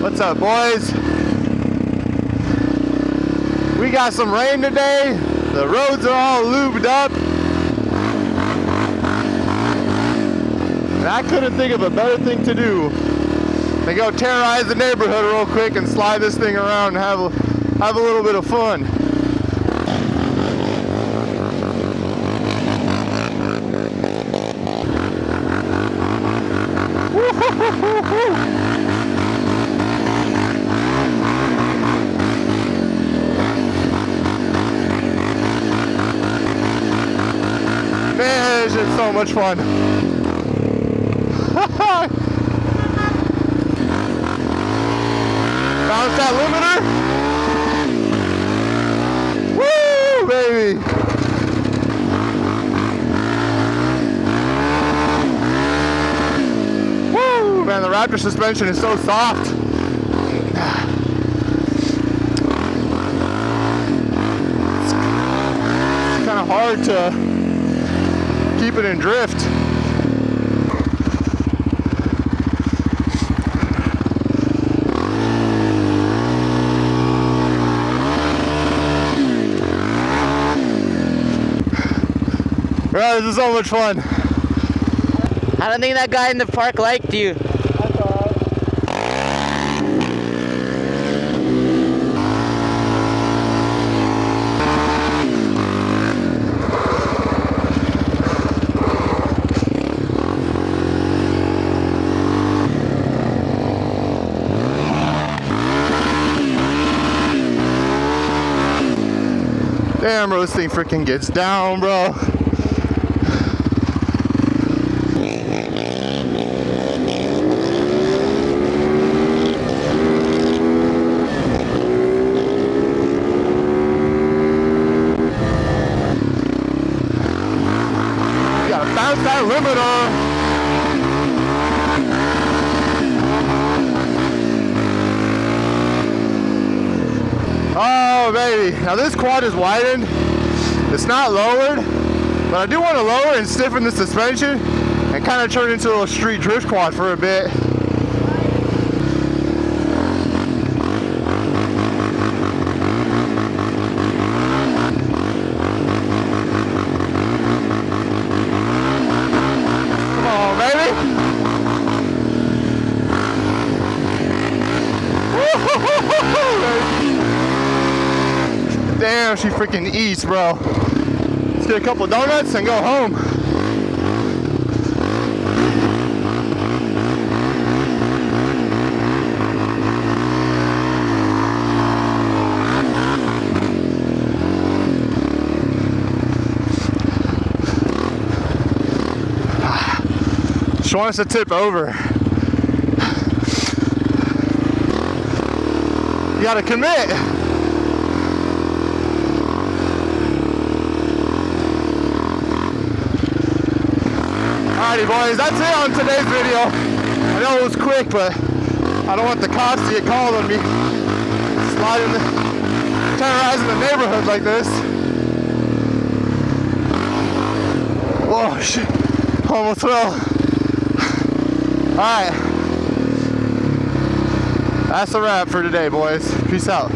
What's up, boys? We got some rain today. The roads are all lubed up. And I couldn't think of a better thing to do than go terrorize the neighborhood real quick and slide this thing around and have a little bit of fun. Man, it's just so much fun. Bounce that limiter. Woo, baby. Woo, man, the Raptor suspension is so soft. It's kind of hard to keep it in drift. Right, this is so much fun. I don't think that guy in the park liked you. That's alright. Damn, bro, this thing freaking gets down, bro. Bounce that limiter. Oh baby, now this quad is widened. It's not lowered, but I do want to lower and stiffen the suspension and kind of turn it into a little street drift quad for a bit. Damn, she freaking eats, bro. Let's get a couple donuts and go home. She wants to tip over. You gotta commit. Alrighty boys, that's it on today's video. I know it was quick, but I don't want the cops to get called on me terrorizing the neighborhood like this. Whoa, shit, almost fell. Alright, that's a wrap for today, boys. Peace out.